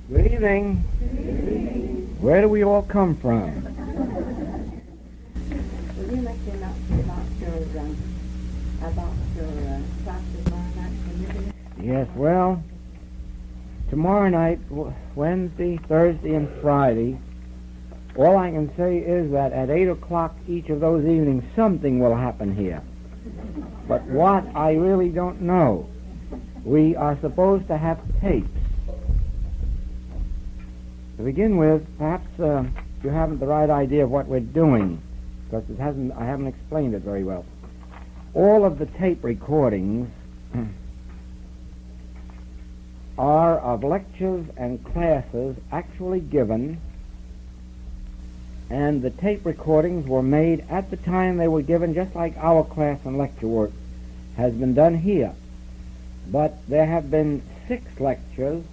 Good evening. Where do we all come from? Would you like to know about your class tomorrow night for living? Yes, well, tomorrow night, Wednesday, Thursday, and Friday, all I can say is that at 8 o'clock each of those evenings something will happen here. But what, I really don't know. We are supposed to have tapes. To begin with, perhaps you haven't the right idea of what we're doing, because I haven't explained it very well. All of the tape recordings are of lectures and classes actually given, and the tape recordings were made at the time they were given, just like our class and lecture work has been done here. But there have been 6 lectures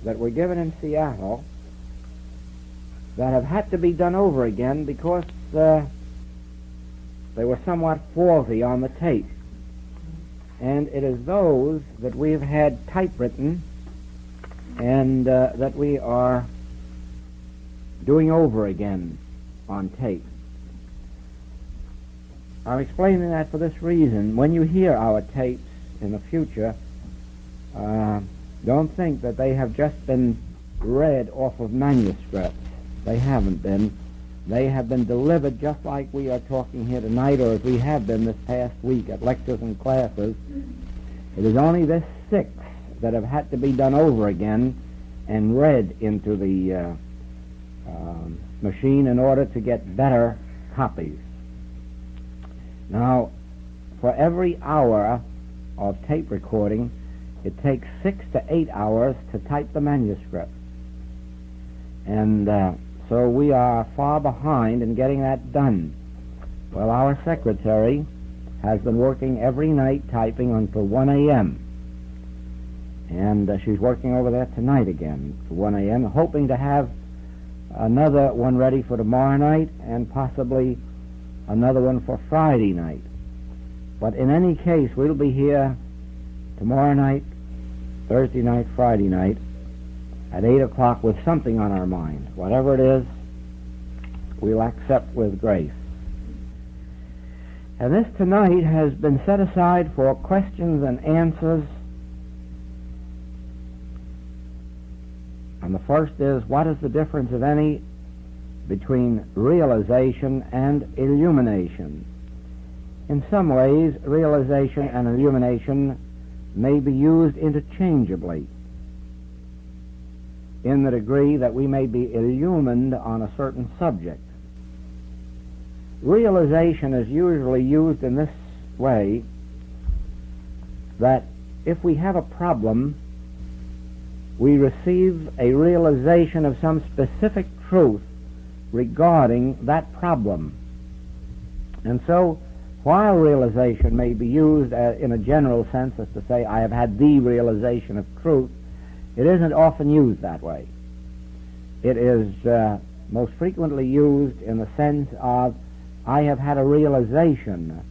that were given in Seattle that have had to be done over again because they were somewhat faulty on the tape. And it is those that we've had typewritten and that we are doing over again on tape. I'm explaining that for this reason. When you hear our tapes in the future, don't think that they have just been read off of manuscripts. They haven't been. They have been delivered just like we are talking here tonight, or as we have been this past week at lectures and classes. It is only this 6 that have had to be done over again and read into the machine in order to get better copies. Now, for every hour of tape recording, it takes 6 to 8 hours to type the manuscript. And so we are far behind in getting that done. Well, our secretary has been working every night typing until 1 a.m. And she's working over there tonight again to 1 a.m., hoping to have another one ready for tomorrow night and possibly another one for Friday night. But in any case, we'll be here tomorrow night, Thursday night, Friday night, at 8 o'clock with something on our mind. Whatever it is, we'll accept with grace. And this tonight has been set aside for questions and answers. And the first is, what is the difference, if any, between realization and illumination? In some ways, realization and illumination may be used interchangeably, in the degree that we may be illumined on a certain subject. Realization is usually used in this way, that if we have a problem, we receive a realization of some specific truth regarding that problem. And so, while realization may be used in a general sense, as to say, I have had the realization of truth, it isn't often used that way. It is most frequently used in the sense of, I have had a realization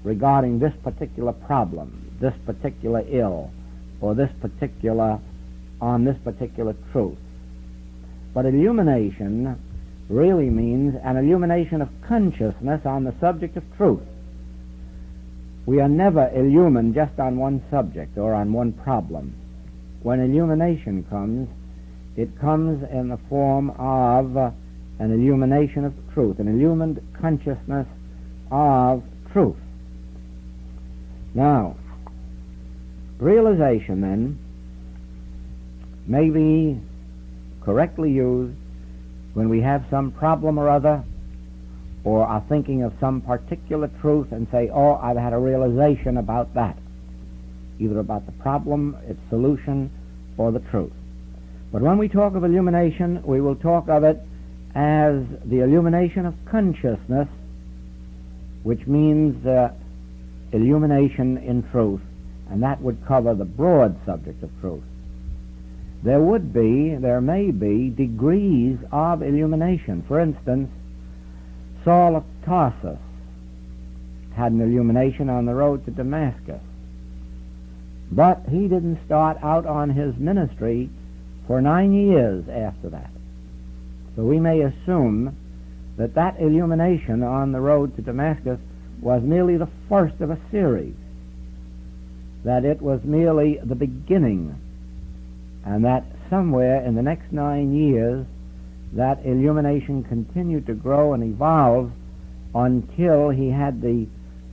regarding this particular problem, this particular ill, or on this particular truth. But illumination really means an illumination of consciousness on the subject of truth. We are never illumined just on one subject or on one problem. When illumination comes, it comes in the form of an illumination of truth, an illumined consciousness of truth. Now, realization then may be correctly used when we have some problem or other, or are thinking of some particular truth and say, oh, I've had a realization about that, either about the problem, its solution, or the truth. But when we talk of illumination, we will talk of it as the illumination of consciousness, which means illumination in truth, and that would cover the broad subject of truth. There may be degrees of illumination. For instance, Saul of Tarsus had an illumination on the road to Damascus. But he didn't start out on his ministry for 9 years after that. So we may assume that that illumination on the road to Damascus was merely the first of a series, that it was merely the beginning, and that somewhere in the next 9 years that illumination continued to grow and evolve until he had the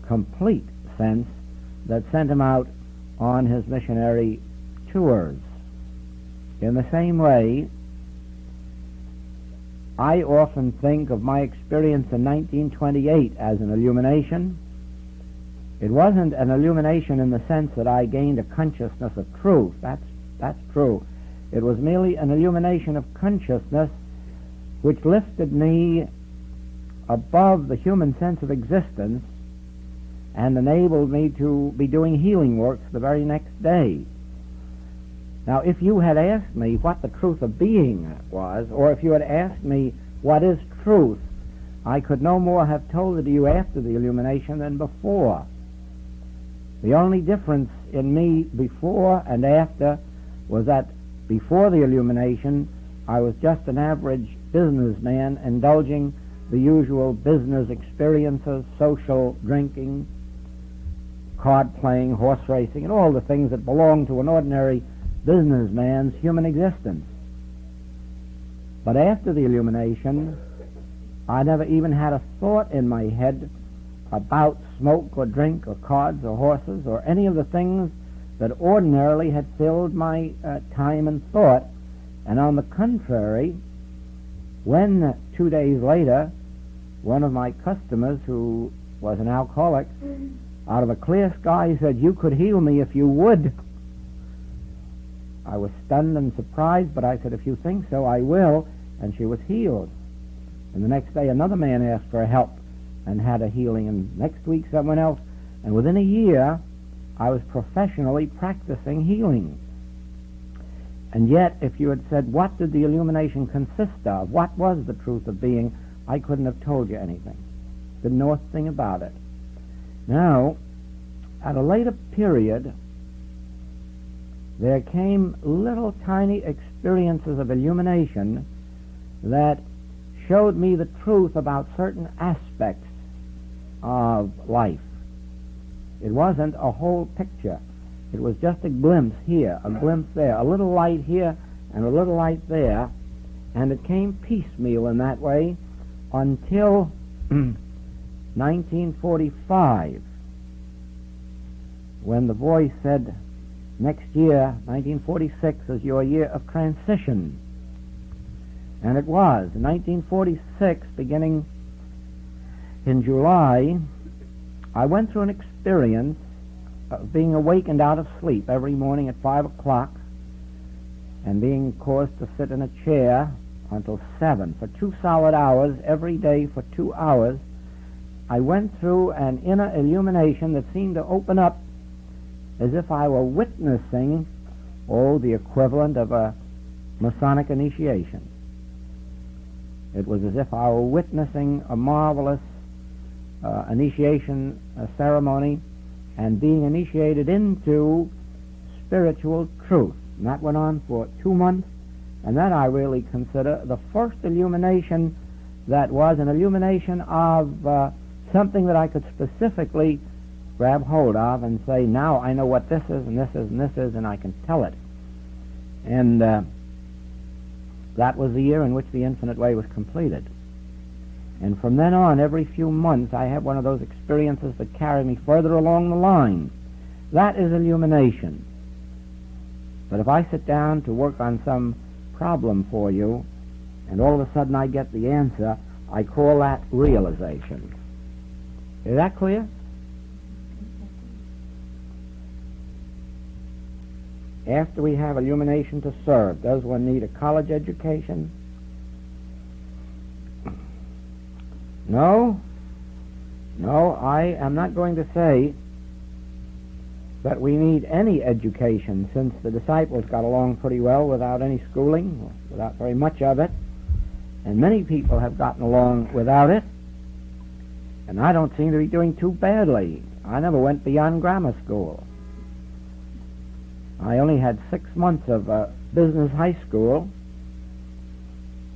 complete sense that sent him out on his missionary tours. In the same way, I often think of my experience in 1928 as an illumination. It wasn't an illumination in the sense that I gained a consciousness of truth. That's true. It was merely an illumination of consciousness which lifted me above the human sense of existence and enabled me to be doing healing works the very next day. Now, if you had asked me what the truth of being was, or if you had asked me what is truth, I could no more have told it to you after the illumination than before. The only difference in me before and after was that before the illumination, I was just an average businessman indulging the usual business experiences, social drinking, card playing, horse racing, and all the things that belong to an ordinary businessman's human existence. But after the illumination, I never even had a thought in my head about smoke or drink or cards or horses or any of the things that ordinarily had filled my time and thought. And on the contrary, when 2 days later one of my customers, who was an alcoholic, out of a clear sky said, "You could heal me if you would," I was stunned and surprised, but I said, "If you think so, I will," and she was healed. And the next day another man asked for help and had a healing, and next week someone else. And within a year, I was professionally practicing healing. And yet, if you had said, what did the illumination consist of? What was the truth of being? I couldn't have told you anything. Didn't know a thing about it. Now, at a later period, there came little tiny experiences of illumination that showed me the truth about certain aspects of life. It wasn't a whole picture. It was just a glimpse here, a glimpse there, a little light here and a little light there, and it came piecemeal in that way until 1945, when the voice said, "Next year, 1946, is your year of transition." And it was. In 1946, beginning in July, I went through an experience of being awakened out of sleep every morning at 5 o'clock and being caused to sit in a chair until 7 for 2 solid hours every day for 2 hours. I went through an inner illumination that seemed to open up as if I were witnessing, the equivalent of a Masonic initiation. It was as if I were witnessing a marvelous initiation ceremony and being initiated into spiritual truth. And that went on for 2 months, and that I really consider the first illumination that was an illumination of something that I could specifically grab hold of and say, now I know what this is and this is and this is, and I can tell it. And that was the year in which the Infinite Way was completed. And from then on, every few months, I have one of those experiences that carry me further along the line. That is illumination. But if I sit down to work on some problem for you, and all of a sudden I get the answer, I call that realization. Is that clear? After we have illumination to serve, does one need a college education? No, I am not going to say that we need any education, since the disciples got along pretty well without any schooling, without very much of it, and many people have gotten along without it, and I don't seem to be doing too badly. I never went beyond grammar school. I only had 6 months of business high school.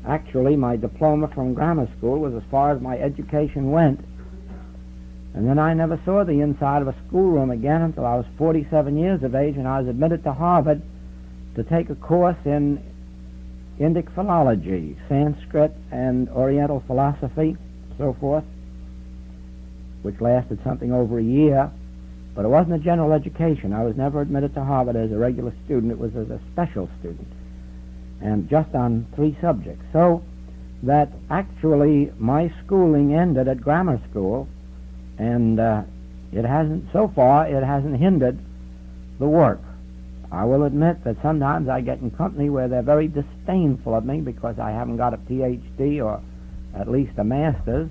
Actually, my diploma from grammar school was as far as my education went. And then I never saw the inside of a schoolroom again until I was 47 years of age, and I was admitted to Harvard to take a course in Indic philology, Sanskrit and Oriental philosophy, so forth, which lasted something over a year. But it wasn't a general education. I was never admitted to Harvard as a regular student. It was as a special student, and just on 3 subjects. So that actually my schooling ended at grammar school, and it hasn't hindered the work. I will admit that sometimes I get in company where they're very disdainful of me because I haven't got a PhD or at least a master's,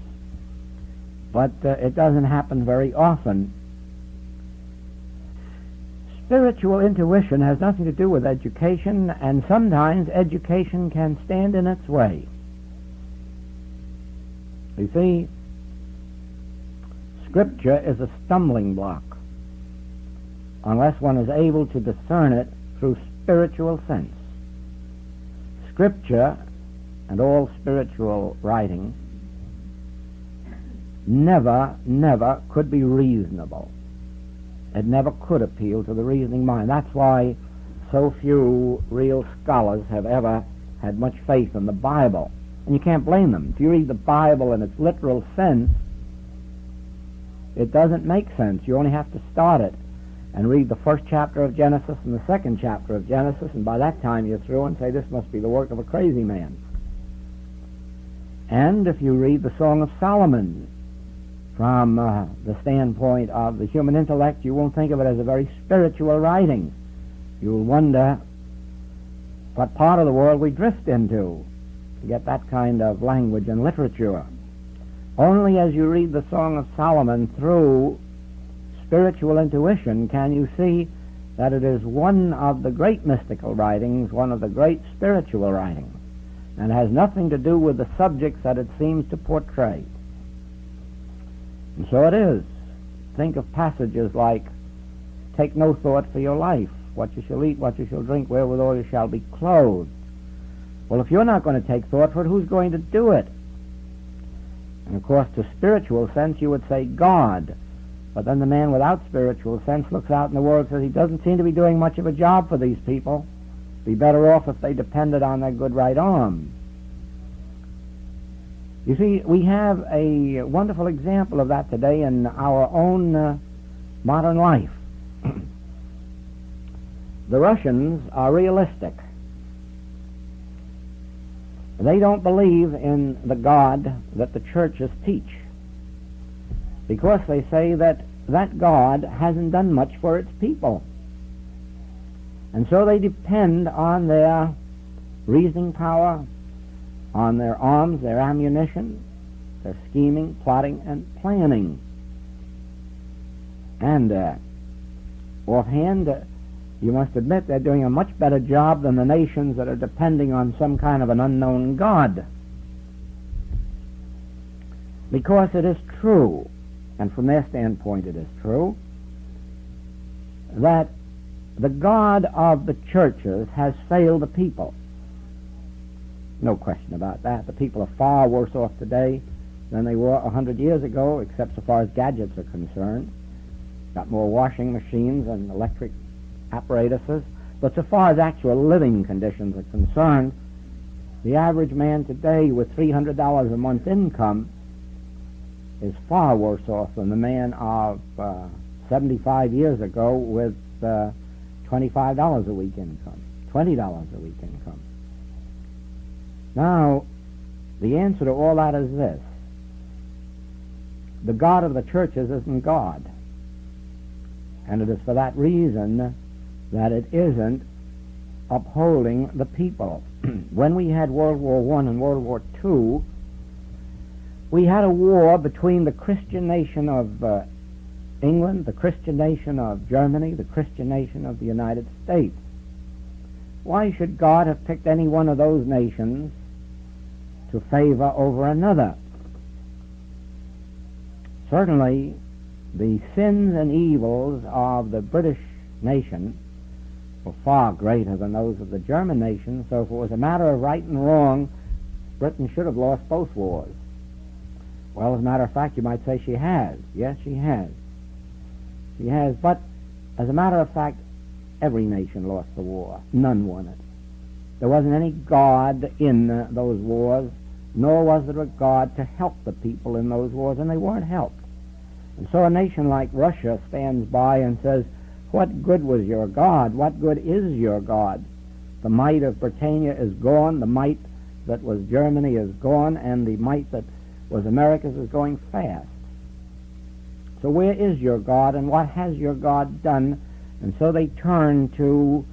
but it doesn't happen very often. Spiritual intuition has nothing to do with education, and sometimes education can stand in its way. You see, Scripture is a stumbling block unless one is able to discern it through spiritual sense. Scripture and all spiritual writing never could be reasonable. It never could appeal to the reasoning mind. That's why so few real scholars have ever had much faith in the Bible. And you can't blame them. If you read the Bible in its literal sense, it doesn't make sense. You only have to start it and read the first chapter of Genesis and the second chapter of Genesis, and by that time you're through and say, this must be the work of a crazy man. And if you read the Song of Solomon from the standpoint of the human intellect, you won't think of it as a very spiritual writing. You'll wonder what part of the world we drift into to get that kind of language and literature. Only as you read the Song of Solomon through spiritual intuition can you see that it is one of the great mystical writings, one of the great spiritual writings, and has nothing to do with the subjects that it seems to portray. And so it is. Think of passages like, take no thought for your life, what you shall eat, what you shall drink, wherewithal you shall be clothed. Well, if you're not going to take thought for it, who's going to do it? And of course, to spiritual sense, you would say God. But then the man without spiritual sense looks out in the world and says he doesn't seem to be doing much of a job for these people. Be better off if they depended on their good right arm. You see, we have a wonderful example of that today in our own modern life. The Russians are realistic. They don't believe in the God that the churches teach, because they say that God hasn't done much for its people. And so they depend on their reasoning power, on their arms, their ammunition, their scheming, plotting, and planning. And offhand, you must admit they're doing a much better job than the nations that are depending on some kind of an unknown God. Because it is true, and from their standpoint it is true, that the God of the churches has failed the people. No question about that. The people are far worse off today than they were 100 years ago, except so far as gadgets are concerned. Got more washing machines and electric apparatuses. But so far as actual living conditions are concerned, the average man today with $300 a month income is far worse off than the man of 75 years ago with $25 a week income, $20 a week income. Now, the answer to all that is this. The God of the churches isn't God. And it is for that reason that it isn't upholding the people. When we had World War I and World War II, we had a war between the Christian nation of England, the Christian nation of Germany, the Christian nation of the United States. Why should God have picked any one of those nations to favor over another? Certainly, the sins and evils of the British nation were far greater than those of the German nation, so if it was a matter of right and wrong, Britain should have lost both wars. Well, as a matter of fact, you might say she has. Yes, she has. She has, but as a matter of fact, every nation lost the war. None won it. There wasn't any God in those wars, nor was there a God to help the people in those wars, and they weren't helped. And so a nation like Russia stands by and says, what good was your God? What good is your God? The might of Britannia is gone, the might that was Germany is gone, and the might that was America's is going fast. So where is your God, and what has your God done? And so they turn to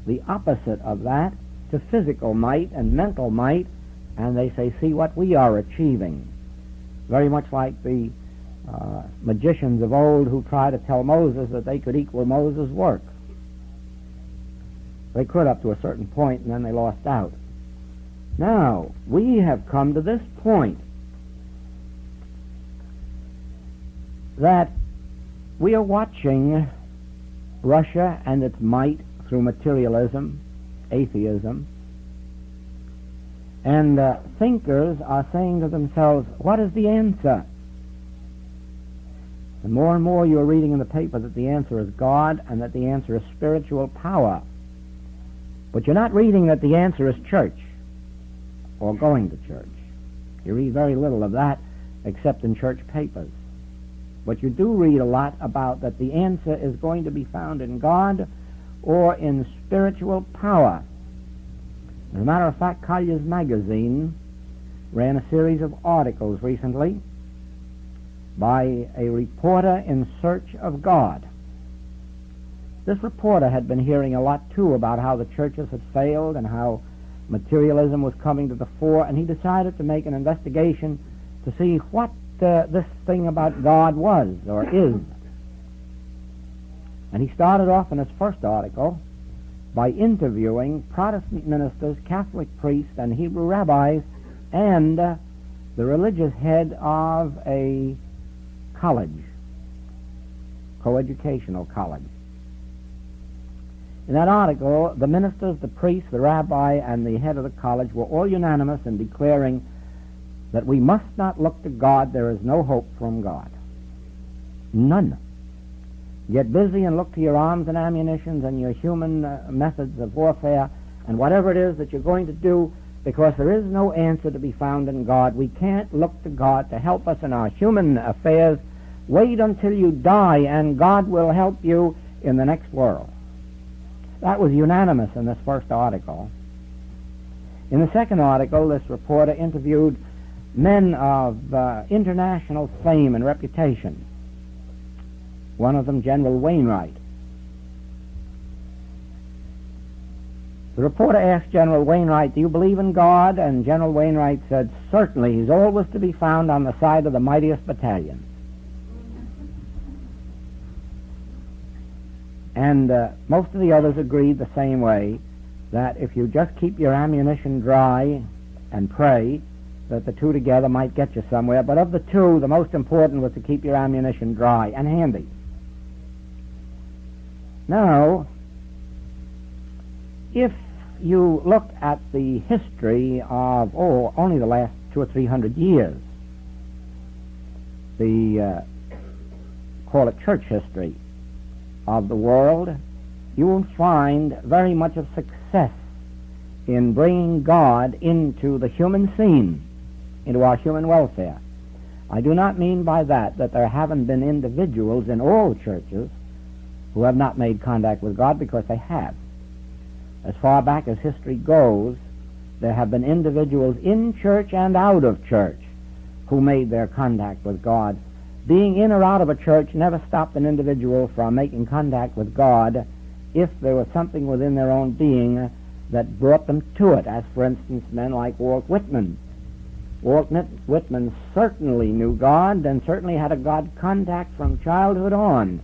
the opposite of that, to physical might and mental might, and they say, see what we are achieving. Very much like the magicians of old who tried to tell Moses that they could equal Moses' work. They could up to a certain point, and then they lost out. Now, we have come to this point that we are watching Russia and its might through materialism, atheism, and thinkers are saying to themselves, what is the answer? And more you're reading in the paper that the answer is God and that the answer is spiritual power. But you're not reading that the answer is church or going to church. You read very little of that except in church papers. But you do read a lot about that the answer is going to be found in God or in spiritual power. As a matter of fact, Collier's magazine ran a series of articles recently by a reporter in search of God. This reporter had been hearing a lot, too, about how the churches had failed and how materialism was coming to the fore, and he decided to make an investigation to see what this thing about God was or is. And he started off in his first article by interviewing Protestant ministers, Catholic priests, and Hebrew rabbis, and the religious head of a college, coeducational college. In that article, the ministers, the priests, the rabbi, and the head of the college were all unanimous in declaring that we must not look to God. There is no hope from God. None. Get busy and look to your arms and ammunitions and your human methods of warfare and whatever it is that you're going to do, because there is no answer to be found in God. We can't look to God to help us in our human affairs. Wait until you die and God will help you in the next world. That was unanimous in this first article. In the second article, this reporter interviewed men of international fame and reputation. One of them, General Wainwright. The reporter asked General Wainwright, do you believe in God? And General Wainwright said, certainly, he's always to be found on the side of the mightiest battalion. And most of the others agreed the same way, that if you just keep your ammunition dry and pray, that the two together might get you somewhere. But of the two, the most important was to keep your ammunition dry and handy. Now, if you look at the history of, only the last 200 or 300 years, the, call it church history of the world, you will find very much of success in bringing God into the human scene, into our human welfare. I do not mean by that there haven't been individuals in all churches who have not made contact with God, because they have. As far back as history goes, there have been individuals in church and out of church who made their contact with God. Being in or out of a church never stopped an individual from making contact with God if there was something within their own being that brought them to it, as, for instance, men like Walt Whitman. Walt Whitman certainly knew God and certainly had a God contact from childhood on,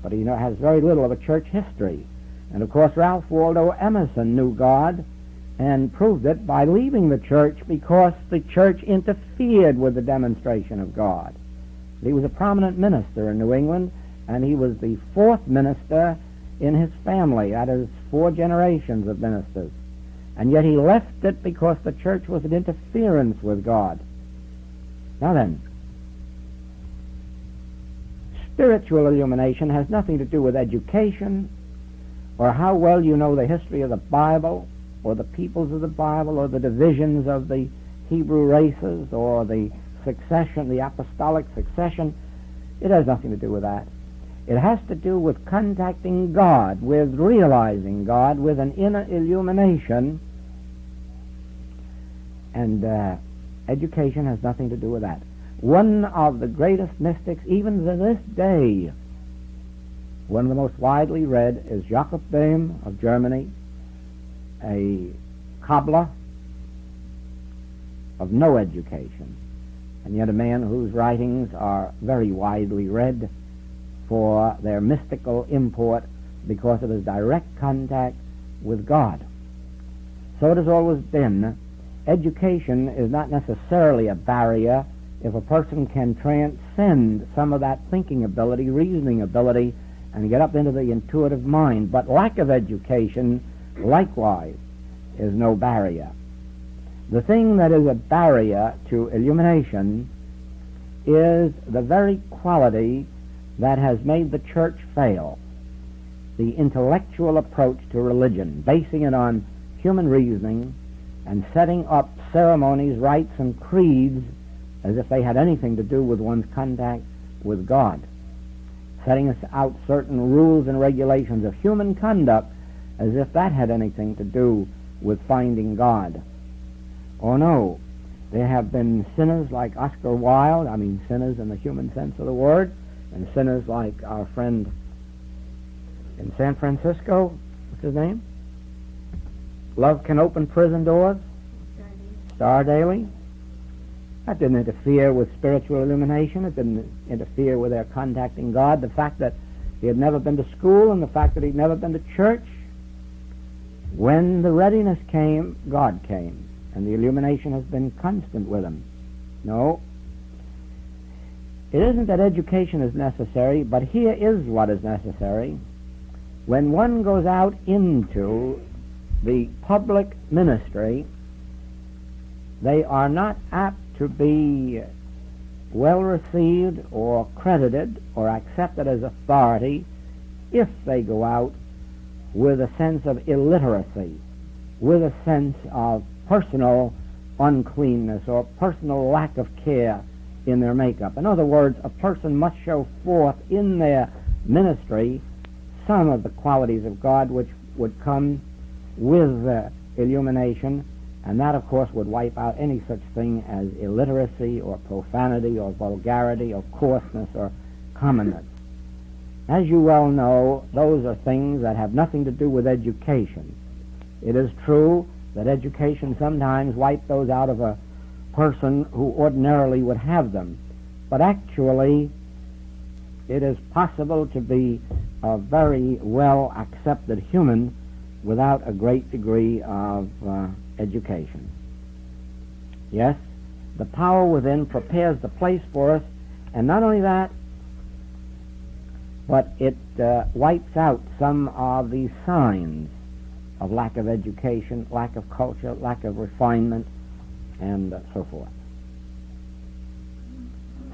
but he has very little of a church history. And, of course, Ralph Waldo Emerson knew God and proved it by leaving the church because the church interfered with the demonstration of God. He was a prominent minister in New England, and he was the fourth minister in his family. That is 4 generations of ministers. And yet he left it because the church was an interference with God. Now then, spiritual illumination has nothing to do with education or how well you know the history of the Bible or the peoples of the Bible or the divisions of the Hebrew races or the succession, the apostolic succession. It has nothing to do with that. It has to do with contacting God, with realizing God, with an inner illumination, and education has nothing to do with that. One of the greatest mystics, even to this day, one of the most widely read, is Jakob Boehme of Germany, a cobbler of no education, and yet a man whose writings are very widely read for their mystical import because of his direct contact with God. So it has always been. Education is not necessarily a barrier if a person can transcend some of that thinking ability, reasoning ability, and get up into the intuitive mind. But lack of education, likewise, is no barrier. The thing that is a barrier to illumination is the very quality that has made the church fail, the intellectual approach to religion, basing it on human reasoning and setting up ceremonies, rites, and creeds as if they had anything to do with one's contact with God, setting out certain rules and regulations of human conduct as if that had anything to do with finding God. Oh no, there have been sinners like Oscar Wilde, I mean sinners in the human sense of the word, and sinners like our friend in San Francisco, what's his name? Love Can Open Prison Doors, Star Daily. That didn't interfere with spiritual illumination. It didn't interfere with their contacting God. The fact that he had never been to school and the fact that he'd never been to church, when the readiness came, God came, and the illumination has been constant with him. No, it isn't that education is necessary, but here is what is necessary. When one goes out into the public ministry, they are not apt to be well received or credited or accepted as authority if they go out with a sense of illiteracy, with a sense of personal uncleanness or personal lack of care in their makeup. In other words, a person must show forth in their ministry some of the qualities of God which would come with illumination, and that, of course, would wipe out any such thing as illiteracy or profanity or vulgarity or coarseness or commonness. As you well know, those are things that have nothing to do with education. It is true that education sometimes wipes those out of a person who ordinarily would have them, but actually it is possible to be a very well accepted human without a great degree of education. Yes, the power within prepares the place for us, and not only that, but it wipes out some of these signs of lack of education, lack of culture, lack of refinement, and so forth.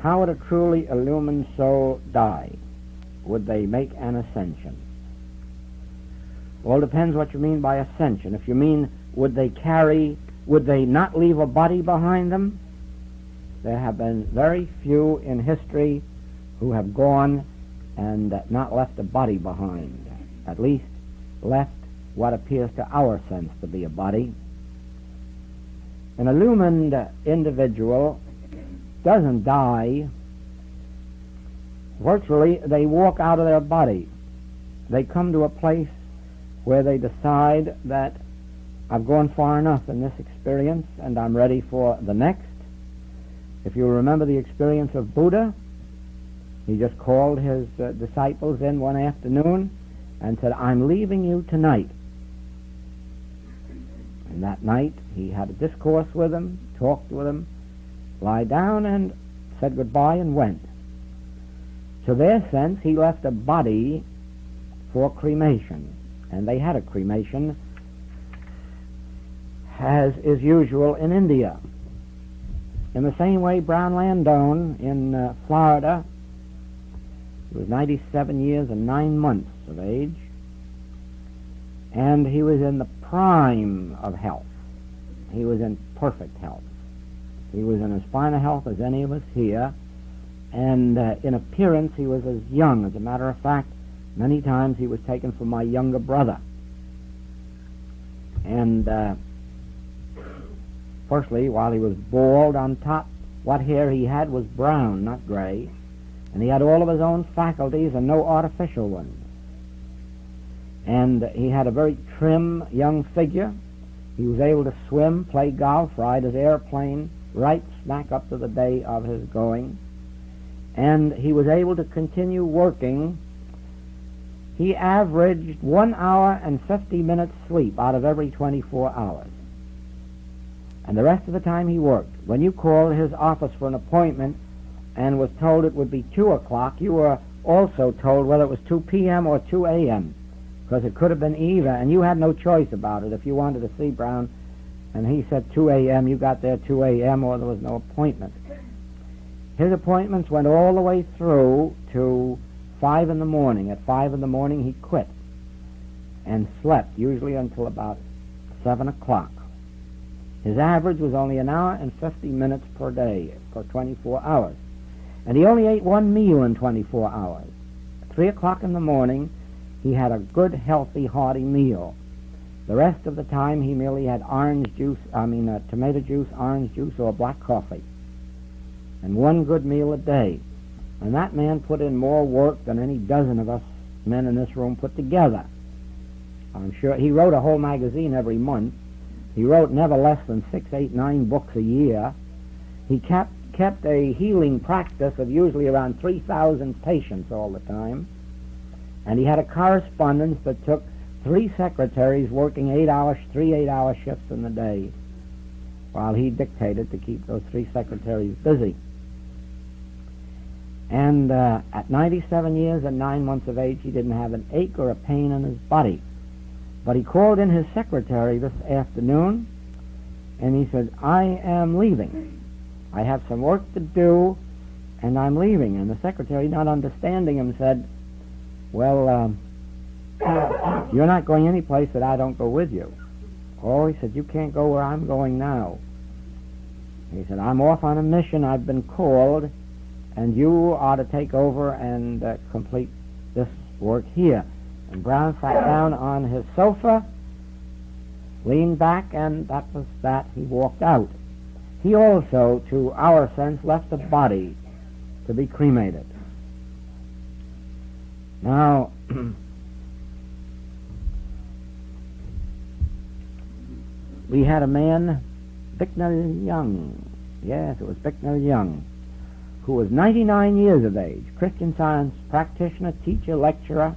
How would a truly illumined soul die? Would they make an ascension? Well, it depends what you mean by ascension. If you mean would they not leave a body behind them? There have been very few in history who have gone and not left a body behind, at least left what appears to our sense to be a body. An illumined individual doesn't die. Virtually, they walk out of their body. They come to a place where they decide that I've gone far enough in this experience and I'm ready for the next. If you remember the experience of Buddha, he just called his disciples in one afternoon and said, I'm leaving you tonight. And that night he had a discourse with them, talked with them, lie down and said goodbye and went. To their sense, he left a body for cremation. And they had a cremation, as is usual in India. In the same way, Brown Landone in Florida, he was 97 years and 9 months of age, and he was in the prime of health. He was in perfect health. He was in as fine a health as any of us here, and in appearance he was as young. As a matter of fact, many times he was taken for my younger brother. And firstly, while he was bald on top, what hair he had was brown, not gray, and he had all of his own faculties and no artificial ones. And he had a very trim young figure. He was able to swim, play golf, ride his airplane, right smack up to the day of his going. And he was able to continue working. He averaged 1 hour and 50 minutes sleep out of every 24 hours. And the rest of the time he worked. When you called his office for an appointment and was told it would be 2 o'clock, you were also told whether it was 2 p.m. or 2 a.m., because it could have been either, and you had no choice about it. If you wanted to see Brown and he said 2 a.m., you got there 2 a.m. or there was no appointment. His appointments went all the way through to 5 in the morning. At 5 in the morning he quit and slept, usually until about 7 o'clock. His average was only 1 hour and 50 minutes per day for 24 hours. And he only ate 1 meal in 24 hours. At 3 o'clock in the morning, he had a good, healthy, hearty meal. The rest of the time, he merely had tomato juice, orange juice, or black coffee. And 1 good meal a day. And that man put in more work than any dozen of us men in this room put together. I'm sure he wrote a whole magazine every month. He wrote never less than 6, 8, 9 books a year. He kept a healing practice of usually around 3,000 patients all the time. And he had a correspondence that took 3 secretaries working 3 8-hour shifts in the day, while he dictated to keep those 3 secretaries busy. And at 97 years and 9 months of age, he didn't have an ache or a pain in his body. But he called in his secretary this afternoon, and he said, "I am leaving. I have some work to do, and I'm leaving." And the secretary, not understanding him, said, "Well, you're not going any place that I don't go with you." "Oh," he said, "you can't go where I'm going now." He said, "I'm off on a mission. I've been called, and you are to take over and complete this work here." And Brown sat down on his sofa, leaned back, and that was that. He walked out. He also, to our sense, left the body to be cremated. Now, we had a man, Bicknell Young. Yes, it was Bicknell Young, who was 99 years of age, Christian Science practitioner, teacher, lecturer.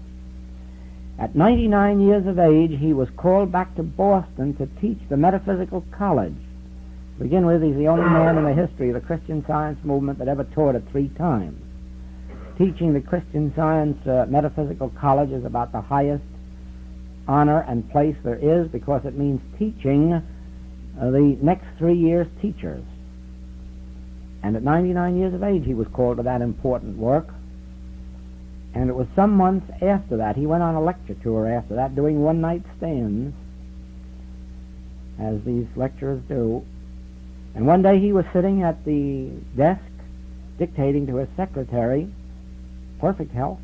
At 99 years of age, he was called back to Boston to teach the Metaphysical College. To begin with, he's the only man in the history of the Christian Science movement that ever taught it 3 times. Teaching the Christian Science Metaphysical College is about the highest honor and place there is, because it means teaching the next 3 years' teachers. And at 99 years of age, he was called to that important work. And it was some months after that, he went on a lecture tour after that, doing one-night stands, as these lecturers do. And one day he was sitting at the desk, dictating to his secretary, perfect health.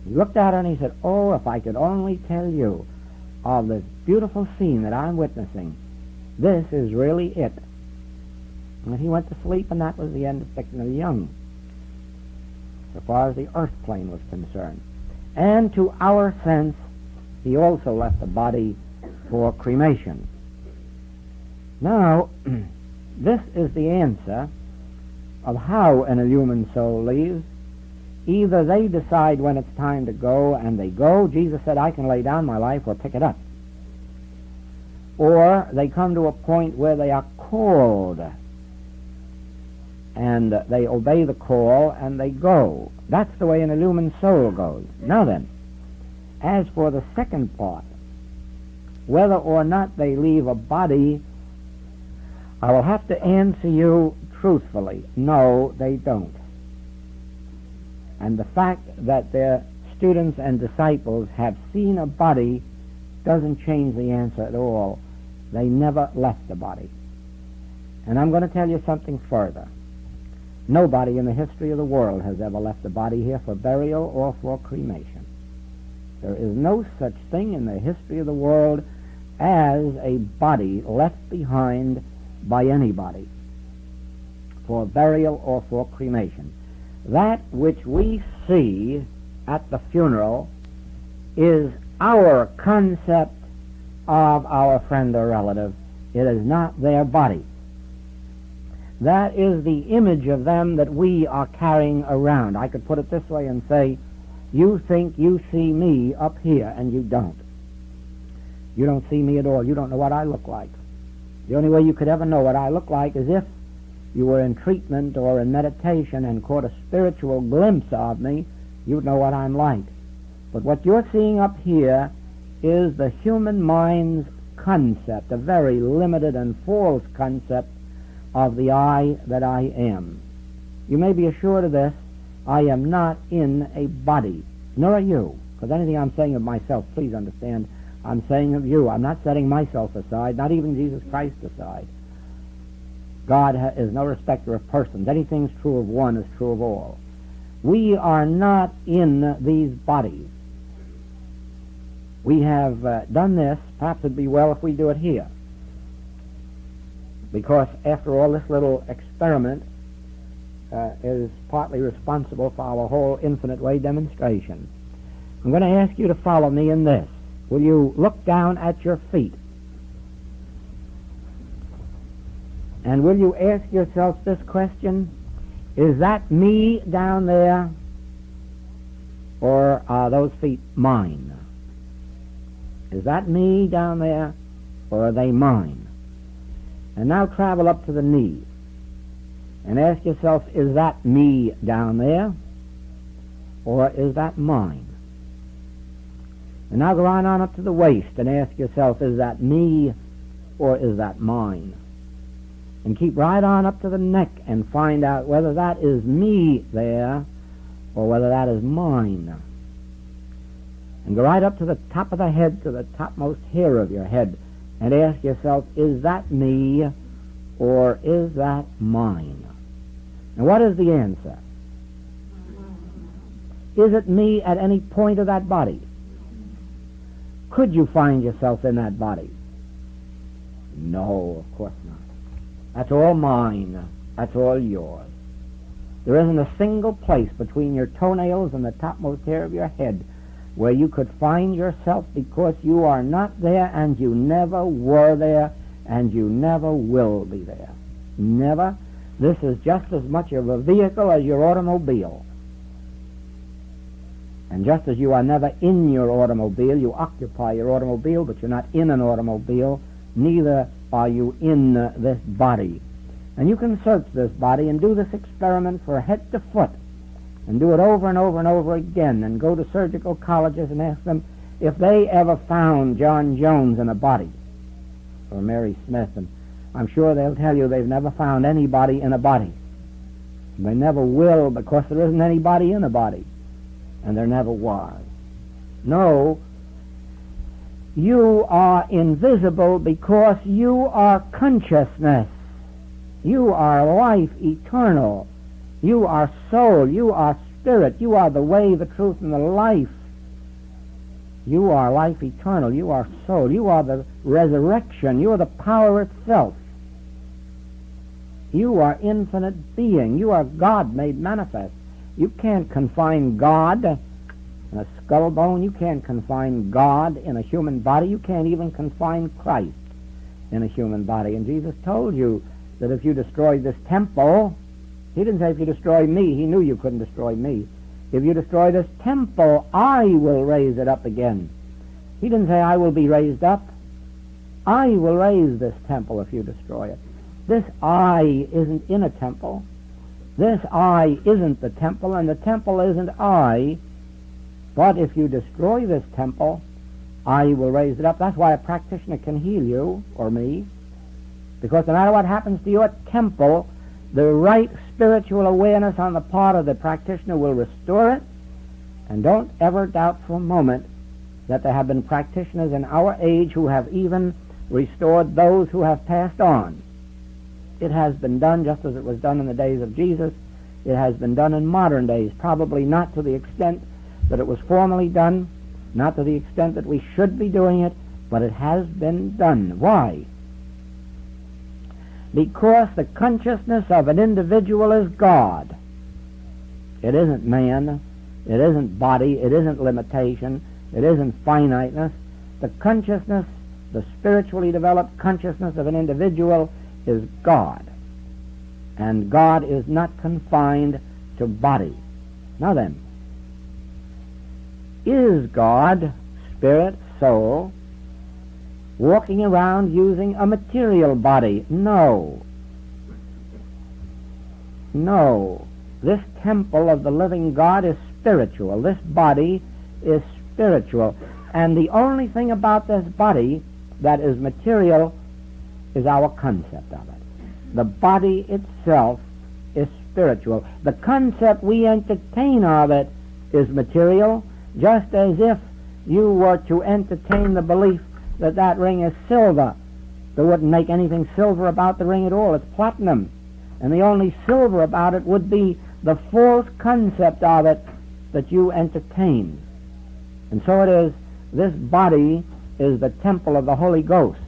He looked at her and he said, "Oh, if I could only tell you of this beautiful scene that I'm witnessing. This is really it." And he went to sleep, and that was the end of Bicknell Young, so far as the earth plane was concerned. And to our sense, he also left the body for cremation. Now, this is the answer of how an human soul leaves. Either they decide when it's time to go, and they go. Jesus said, "I can lay down my life or pick it up." Or they come to a point where they are called, and they obey the call, and they go. That's the way an illumined soul goes. Now then, As for the second part, whether or not they leave a body, I will have to answer you truthfully. No, they don't. And the fact that their students and disciples have seen a body doesn't change the answer at all. They never left the body. And I'm going to tell you something further. Nobody in the history of the world has ever left a body here for burial or for cremation. There is no such thing in the history of the world as a body left behind by anybody for burial or for cremation. That which we see at the funeral is our concept of our friend or relative. It is not their body. That is the image of them that we are carrying around. I could put it this way and say, you think you see me up here, and you don't. You don't see me at all. You don't know what I look like. The only way you could ever know what I look like is if you were in treatment or in meditation and caught a spiritual glimpse of me, you'd know what I'm like. But what you're seeing up here is the human mind's concept, a very limited and false concept of the I that I am. You may be assured of this. I am not in a body, nor are you. Because anything I'm saying of myself, please understand, I'm saying of you. I'm not setting myself aside, not even Jesus Christ aside. God is no respecter of persons. Anything's true of one is true of all. We are not in these bodies. We have done this. Perhaps it'd be well if we do it here. Because, after all, this little experiment is partly responsible for our whole infinite way demonstration. I'm going to ask you to follow me in this. Will you look down at your feet? And will you ask yourself this question? Is that me down there, or are those feet mine? Is that me down there, or are they mine? And now travel up to the knees and ask yourself, is that me down there, or is that mine? And now go on up to the waist and ask yourself, is that me, or is that mine? And keep right on up to the neck and find out whether that is me there, or whether that is mine. And go right up to the top of the head, to the topmost hair of your head, and ask yourself, is that me, or is that mine? And what is the answer? Is it me at any point of that body? Could you find yourself in that body? No, of course not. That's all mine. That's all yours. There isn't a single place between your toenails and the topmost hair of your head where you could find yourself, because you are not there, and you never were there, and you never will be there. Never. This is just as much of a vehicle as your automobile. And just as you are never in your automobile, you occupy your automobile, but you're not in an automobile, neither are you in this body. And you can search this body and do this experiment from head to foot, and do it over and over and over again, and go to surgical colleges and ask them if they ever found John Jones in a body, or Mary Smith, and I'm sure they'll tell you they've never found anybody in a body. They never will, because there isn't anybody in a body, and there never was. No, you are invisible because you are consciousness. You are life eternal. You are soul. You are spirit. You are the way, the truth, and the life. You are life eternal. You are soul. You are the resurrection. You are the power itself. You are infinite being. You are God made manifest. You can't confine God in a skull bone. You can't confine God in a human body. You can't even confine Christ in a human body. And Jesus told you that if you destroyed this temple, he didn't say if you destroy me. He knew you couldn't destroy me. If you destroy this temple, I will raise it up again. He didn't say I will be raised up. I will raise this temple if you destroy it. This I isn't in a temple. This I isn't the temple, and the temple isn't I. But if you destroy this temple, I will raise it up. That's why a practitioner can heal you, or me, because no matter what happens to your temple, the right spiritual awareness on the part of the practitioner will restore it. And don't ever doubt for a moment that there have been practitioners in our age who have even restored those who have passed on. It has been done just as it was done in the days of Jesus. It has been done in modern days, probably not to the extent that it was formerly done, not to the extent that we should be doing it, but it has been done. Why? Because the consciousness of an individual is God. It isn't man. It isn't body. It isn't limitation. It isn't finiteness. The consciousness, the spiritually developed consciousness of an individual is God. And God is not confined to body. Now then, is God, spirit, soul, walking around using a material body? No. No. This temple of the living God is spiritual. This body is spiritual. And the only thing about this body that is material is our concept of it. The body itself is spiritual. The concept we entertain of it is material, just as if you were to entertain the belief that that ring is silver. There wouldn't make anything silver about the ring at all. It's platinum. And the only silver about it would be the false concept of it that you entertain. And so it is, this body is the temple of the Holy Ghost.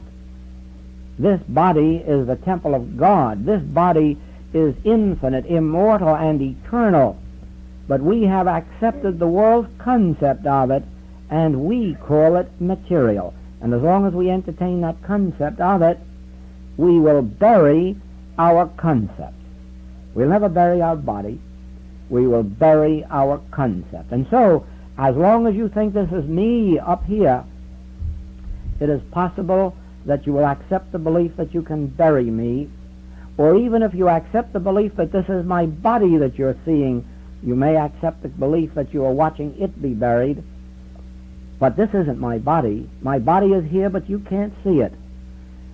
This body is the temple of God. This body is infinite, immortal, and eternal. But we have accepted the world's concept of it, and we call it material. And as long as we entertain that concept of it, we will bury our concept. We'll never bury our body. We will bury our concept. And so, as long as you think this is me up here, it is possible that you will accept the belief that you can bury me, or even if you accept the belief that this is my body that you're seeing, you may accept the belief that you are watching it be buried. But this isn't my body. My body is here, but you can't see it.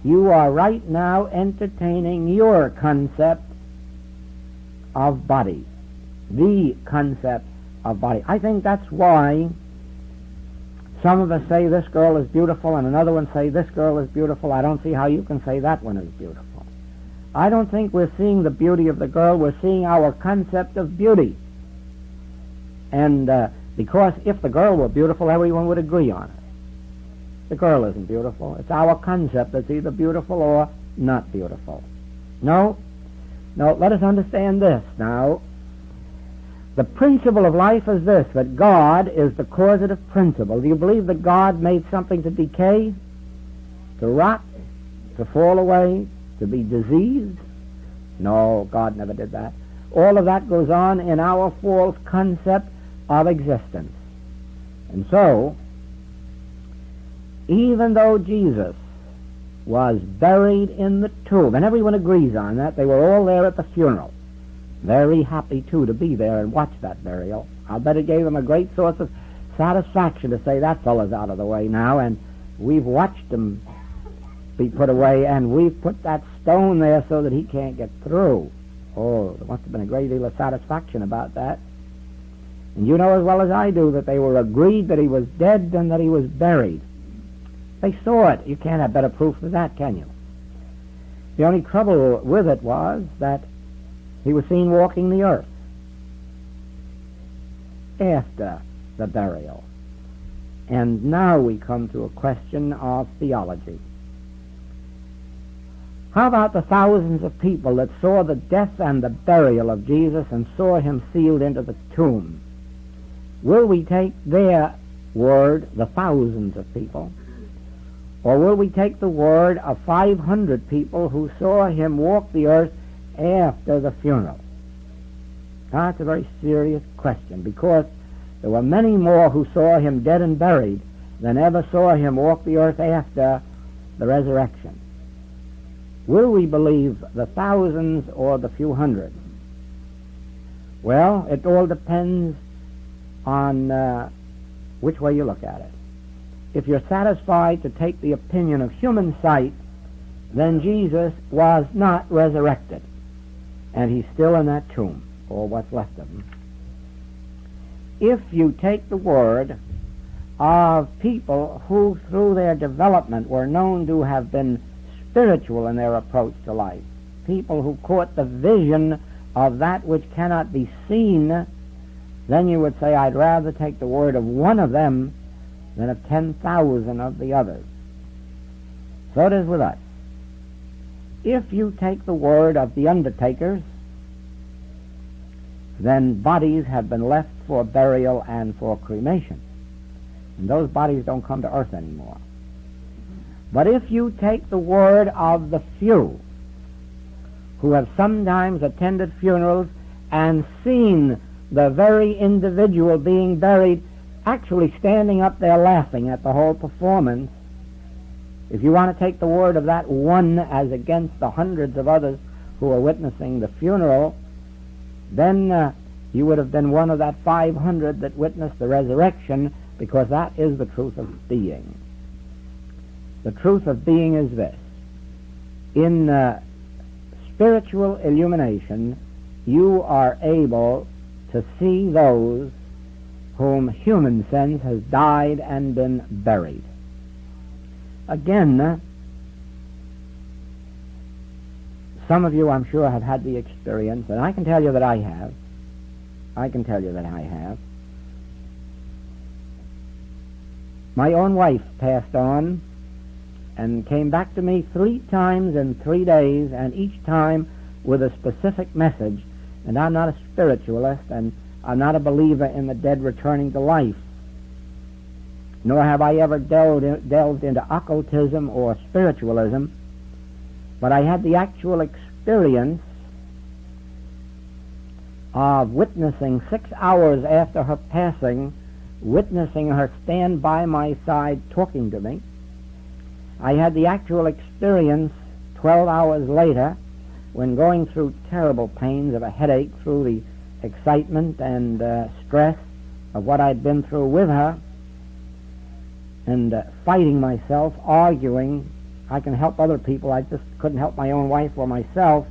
You are right now entertaining your concept of body. The concept of body. I think that's why some of us say this girl is beautiful and another one say this girl is beautiful. I don't see how you can say that one is beautiful. I don't think we're seeing the beauty of the girl. We're seeing our concept of beauty. And because if the girl were beautiful, everyone would agree on it. The girl isn't beautiful. It's our concept that's either beautiful or not beautiful. No, let us understand this now. The principle of life is this, that God is the causative principle. Do you believe that God made something to decay, to rot, to fall away, to be diseased? No, God never did that. All of that goes on in our false concept of existence. And so, even though Jesus was buried in the tomb, and everyone agrees on that, they were all there at the funeral. Very happy, too, to be there and watch that burial. I'll bet it gave them a great source of satisfaction to say that fellow's out of the way now, and we've watched him be put away, and we've put that stone there so that he can't get through. Oh, there must have been a great deal of satisfaction about that. And you know as well as I do that they were agreed that he was dead and that he was buried. They saw it. You can't have better proof than that, can you? The only trouble with it was that he was seen walking the earth after the burial. And now we come to a question of theology. How about the thousands of people that saw the death and the burial of Jesus and saw him sealed into the tomb? Will we take their word, the thousands of people, or will we take the word of 500 people who saw him walk the earth after the funeral? Now, that's a very serious question, because there were many more who saw him dead and buried than ever saw him walk the earth after the resurrection. Will we believe the thousands or the few hundred? Well, it all depends on which way you look at it. If you're satisfied to take the opinion of human sight, then Jesus was not resurrected, and he's still in that tomb, or what's left of him. If you take the word of people who through their development were known to have been spiritual in their approach to life, people who caught the vision of that which cannot be seen, then you would say, I'd rather take the word of one of them than of 10,000 of the others. So it is with us. If you take the word of the undertakers, then bodies have been left for burial and for cremation. And those bodies don't come to earth anymore. But if you take the word of the few who have sometimes attended funerals and seen the very individual being buried actually standing up there laughing at the whole performance, if you want to take the word of that one as against the hundreds of others who are witnessing the funeral, then you would have been one of that 500 that witnessed the resurrection, because that is the truth of being. The truth of being is this. In spiritual illumination, you are able to see those whom human sense has died and been buried. Again, some of you, I'm sure, have had the experience, and I can tell you that I have. My own wife passed on and came back to me 3 times in 3 days, and each time with a specific message. And I'm not a spiritualist, and I'm not a believer in the dead returning to life. Nor have I ever delved into occultism or spiritualism, but I had the actual experience of witnessing 6 hours after her passing, witnessing her stand by my side talking to me. I had the actual experience 12 hours later when going through terrible pains of a headache through the excitement and stress of what I'd been through with her, and fighting myself, arguing. I can help other people, I just couldn't help my own wife or myself.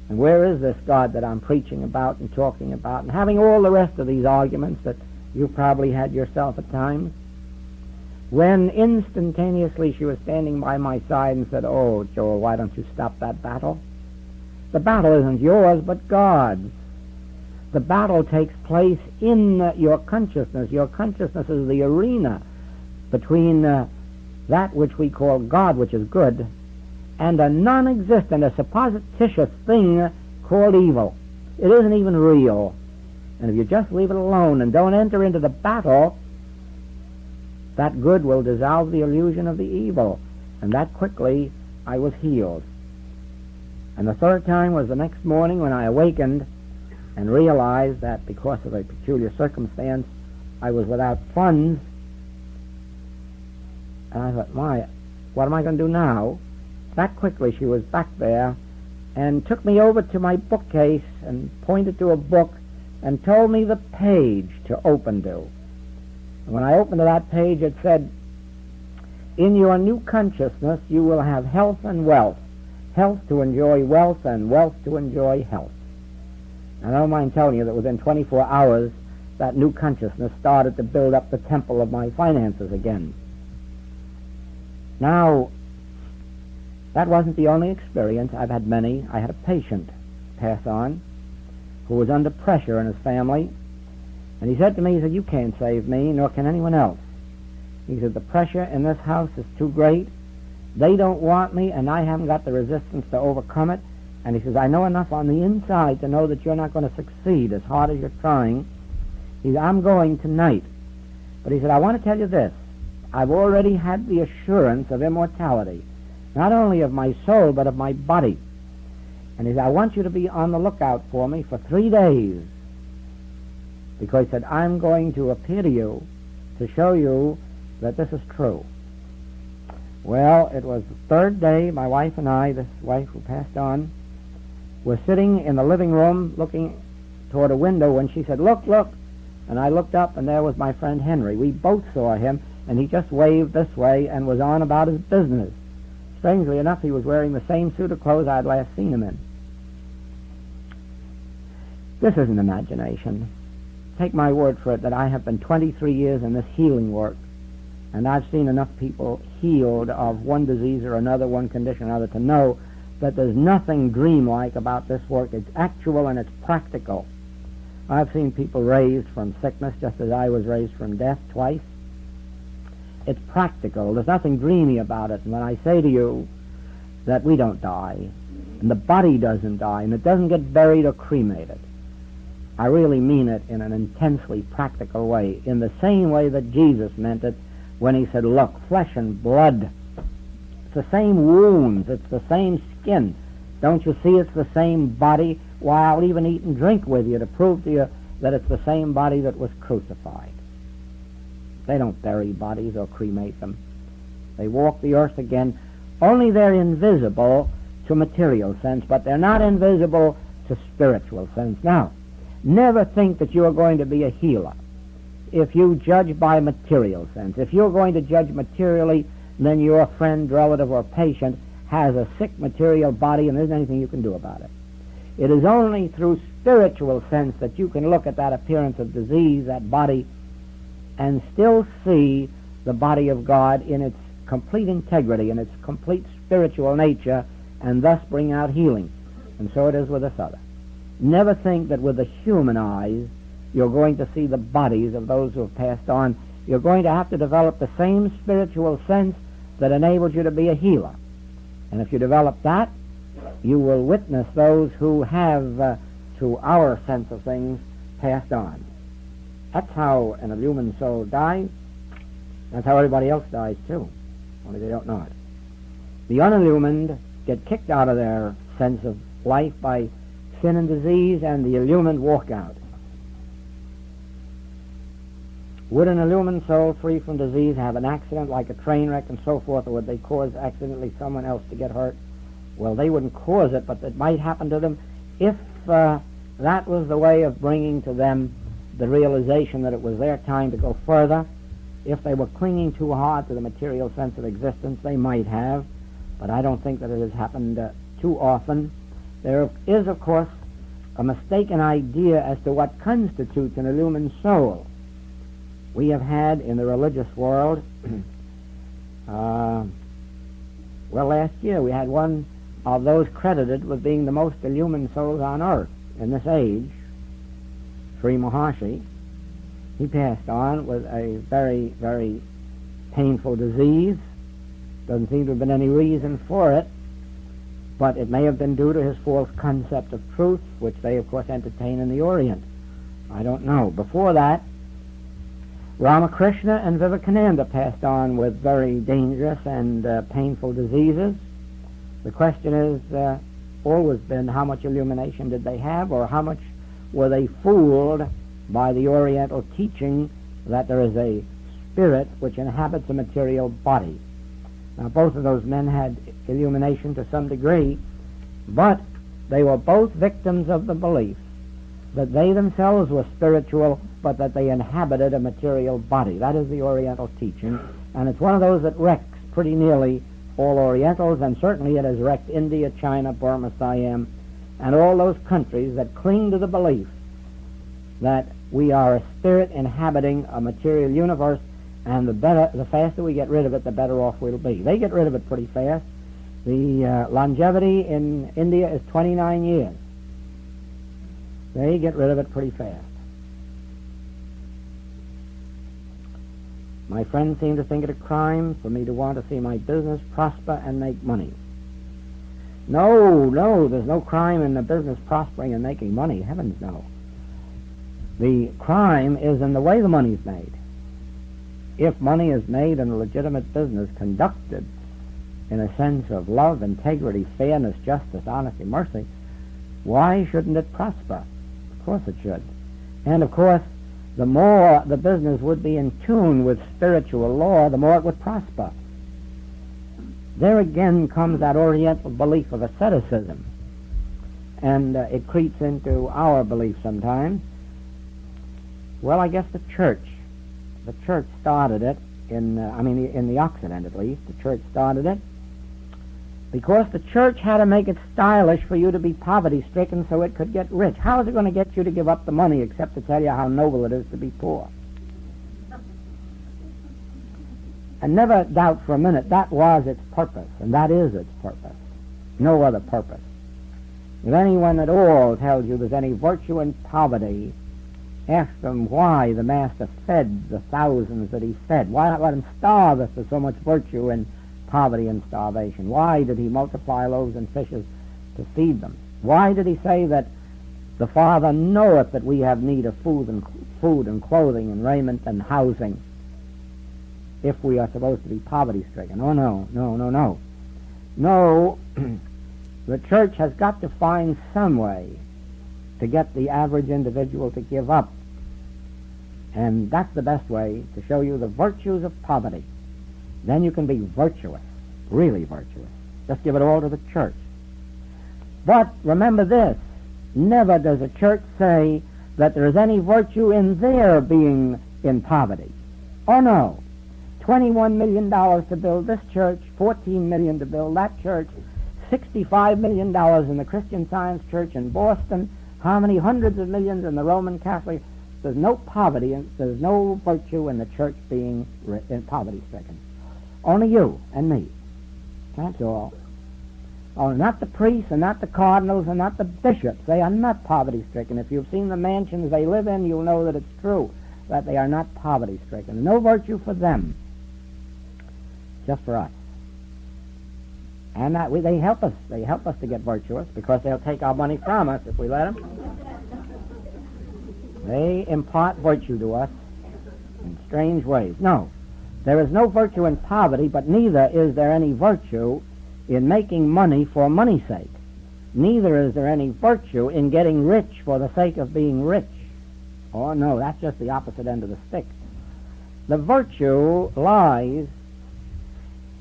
And where is this God that I'm preaching about and talking about, and having all the rest of these arguments that you probably had yourself at times, when instantaneously she was standing by my side and said, "Oh, Joel, why don't you stop that battle? The battle isn't yours, but God's. The battle takes place in your consciousness. Your consciousness is the arena between that which we call God, which is good, and a non-existent, a supposititious thing called evil. It isn't even real. And if you just leave it alone and don't enter into the battle, that good will dissolve the illusion of the evil." And that quickly I was healed. And the third time was the next morning when I awakened and realized that because of a peculiar circumstance I was without funds. And I thought, what am I going to do now? That quickly she was back there and took me over to my bookcase and pointed to a book and told me the page to open to. And when I opened to that page, it said, "In your new consciousness, you will have health and wealth. Health to enjoy wealth, and wealth to enjoy health." And I don't mind telling you that within 24 hours, that new consciousness started to build up the temple of my finances again. Now, that wasn't the only experience. I've had many. I had a patient pass on who was under pressure in his family. And he said to me, he said, "You can't save me, nor can anyone else." He said, "The pressure in this house is too great. They don't want me, and I haven't got the resistance to overcome it." And he says, "I know enough on the inside to know that you're not going to succeed as hard as you're trying." He said, "I'm going tonight." But he said, "I want to tell you this. I've already had the assurance of immortality, not only of my soul, but of my body." And he said, "I want you to be on the lookout for me for 3 days. Because," he said, "I'm going to appear to you to show you that this is true." Well, it was the 3rd day. My wife and I, this wife who passed on, were sitting in the living room looking toward a window when she said, "Look, look, And I looked up, and there was my friend Henry. We both saw him, and he just waved this way and was on about his business. Strangely enough, he was wearing the same suit of clothes I'd last seen him in. This isn't imagination. Take my word for it that I have been 23 years in this healing work, and I've seen enough people healed of one disease or another, one condition or another, to know that there's nothing dreamlike about this work. It's actual and it's practical. I've seen people raised from sickness just as I was raised from death twice. It's practical. There's nothing dreamy about it. And when I say to you that we don't die, and the body doesn't die, and it doesn't get buried or cremated, I really mean it in an intensely practical way, in the same way that Jesus meant it when he said, look, flesh and blood, it's the same wounds, it's the same skin. Don't you see it's the same body? Why, I'll even eat and drink with you to prove to you that it's the same body that was crucified. They don't bury bodies or cremate them. They walk the earth again. Only they're invisible to material sense, but they're not invisible to spiritual sense. Now, never think that you are going to be a healer if you judge by material sense. If you're going to judge materially, then your friend, relative, or patient has a sick material body and there isn't anything you can do about it. It is only through spiritual sense that you can look at that appearance of disease, that body, and still see the body of God in its complete integrity, in its complete spiritual nature, and thus bring out healing. And so it is with this other. Never think that with the human eyes you're going to see the bodies of those who have passed on. You're going to have to develop the same spiritual sense that enables you to be a healer. And if you develop that, you will witness those who have, to our sense of things, passed on. That's how an illumined soul dies. That's how everybody else dies, too. Only they don't know it. The unillumined get kicked out of their sense of life by sin and disease, and the illumined walk out. Would an illumined soul free from disease have an accident like a train wreck and so forth, or would they cause accidentally someone else to get hurt? Well, they wouldn't cause it, but it might happen to them if that was the way of bringing to them the realization that it was their time to go further. If they were clinging too hard to the material sense of existence, they might have, but I don't think that it has happened too often. There is, of course, a mistaken idea as to what constitutes an illumined soul. We have had in the religious world, last year we had one of those credited with being the most illumined souls on earth in this age, Sri Maharshi. He passed on with a very, very painful disease. Doesn't seem to have been any reason for it, but it may have been due to his false concept of truth, which they, of course, entertain in the Orient. I don't know. Before that, Ramakrishna and Vivekananda passed on with very dangerous and painful diseases. The question is always been how much illumination did they have, or how much were they fooled by the Oriental teaching that there is a spirit which inhabits a material body. Now, both of those men had illumination to some degree, but they were both victims of the belief that they themselves were spiritual, but that they inhabited a material body. That is the Oriental teaching, and it's one of those that wrecks pretty nearly all Orientals, and certainly it has wrecked India, China, Burma, Siam, and all those countries that cling to the belief that we are a spirit inhabiting a material universe, and the faster we get rid of it, the better off we'll be. They get rid of it pretty fast. The longevity in India is 29 years. They get rid of it pretty fast. My friends seem to think it a crime for me to want to see my business prosper and make money. No, there's no crime in the business prospering and making money. Heavens, no. The crime is in the way the money's made. If money is made in a legitimate business conducted in a sense of love, integrity, fairness, justice, honesty, mercy, why shouldn't it prosper? Of course it should. And of course, the more the business would be in tune with spiritual law, the more it would prosper. There again comes that Oriental belief of asceticism, and it creeps into our belief sometimes. Well, I guess the church started it in the Occident at least. The church started it because the church had to make it stylish for you to be poverty-stricken so it could get rich. How is it going to get you to give up the money except to tell you how noble it is to be poor? And never doubt for a minute that was its purpose, and that is its purpose. No other purpose. If anyone at all tells you there's any virtue in poverty, ask them why the Master fed the thousands that he fed. Why not let him starve if there's so much virtue in poverty and starvation? Why did he multiply loaves and fishes to feed them? Why did he say that the Father knoweth that we have need of food and clothing and raiment and housing if we are supposed to be poverty-stricken? Oh, no. No, the church has got to find some way to get the average individual to give up. And that's the best way to show you the virtues of poverty. Then you can be virtuous, really virtuous. Just give it all to the church. But remember this, never does a church say that there is any virtue in their being in poverty. Oh, no. $21 million to build this church, $14 million to build that church, $65 million in the Christian Science Church in Boston, how many hundreds of millions in the Roman Catholic? There's no poverty, and there's no virtue in the church being poverty-stricken. Only you and me. That's all. Oh, not the priests, and not the cardinals, and not the bishops. They are not poverty-stricken. If you've seen the mansions they live in, you'll know that it's true, that they are not poverty-stricken. No virtue for them. Just for us. And they help us. They help us to get virtuous because they'll take our money from us if we let them. They impart virtue to us in strange ways. No, there is no virtue in poverty, but neither is there any virtue in making money for money's sake. Neither is there any virtue in getting rich for the sake of being rich. Oh, no, that's just the opposite end of the stick. The virtue lies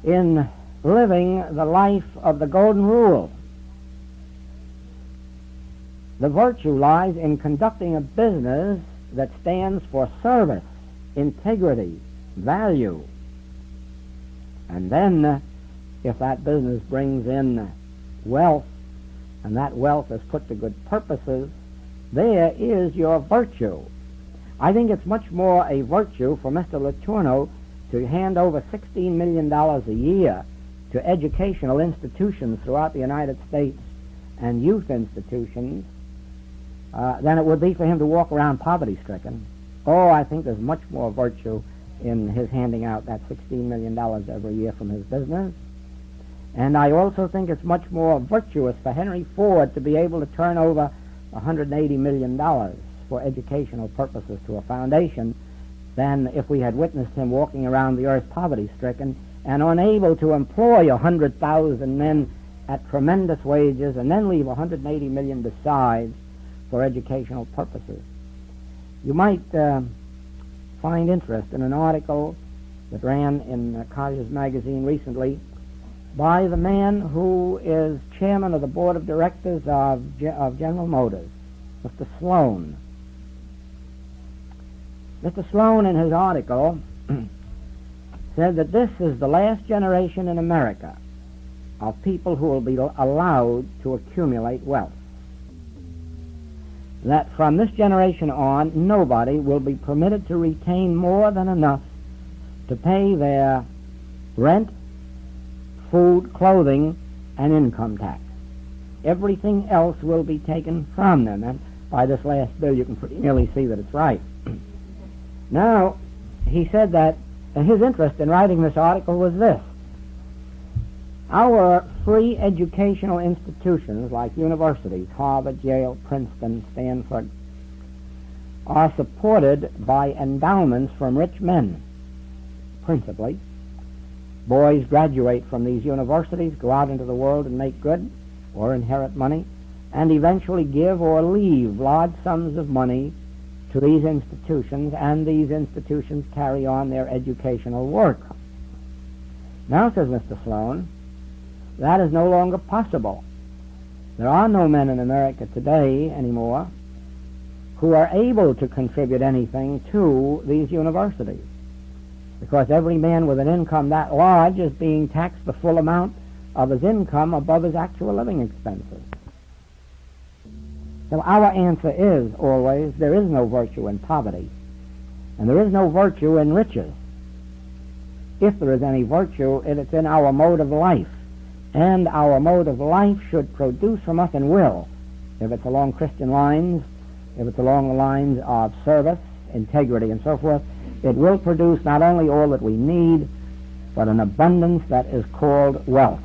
in living the life of the golden rule. The virtue lies in conducting a business that stands for service, integrity, value. And then, if that business brings in wealth, and that wealth is put to good purposes, there is your virtue. I think it's much more a virtue for Mr. Letourneau to hand over $16 million a year to educational institutions throughout the United States and youth institutions than it would be for him to walk around poverty-stricken. Oh, I think there's much more virtue in his handing out that $16 million every year from his business. And I also think it's much more virtuous for Henry Ford to be able to turn over $180 million for educational purposes to a foundation than if we had witnessed him walking around the earth poverty-stricken and unable to employ 100,000 men at tremendous wages and then leave $180 million besides for educational purposes. You might find interest in an article that ran in Collier's magazine recently by the man who is chairman of the board of directors of General Motors, Mr. Sloan. Mr. Sloan, in his article, said that this is the last generation in America of people who will be allowed to accumulate wealth. That from this generation on, nobody will be permitted to retain more than enough to pay their rent, food, clothing, and income tax. Everything else will be taken from them. And by this last bill, you can pretty nearly see that it's right. Now, he said that his interest in writing this article was this. Our free educational institutions, like universities, Harvard, Yale, Princeton, Stanford, are supported by endowments from rich men, principally. Boys graduate from these universities, go out into the world and make good, or inherit money, and eventually give or leave large sums of money to these institutions, and these institutions carry on their educational work. Now, says Mr. Sloan, that is no longer possible. There are no men in America today anymore who are able to contribute anything to these universities. Because every man with an income that large is being taxed the full amount of his income above his actual living expenses. So our answer is always, there is no virtue in poverty, and there is no virtue in riches. If there is any virtue, it's in our mode of life, and our mode of life should produce from us and will, if it's along Christian lines, if it's along the lines of service, integrity, and so forth, it will produce not only all that we need, but an abundance that is called wealth.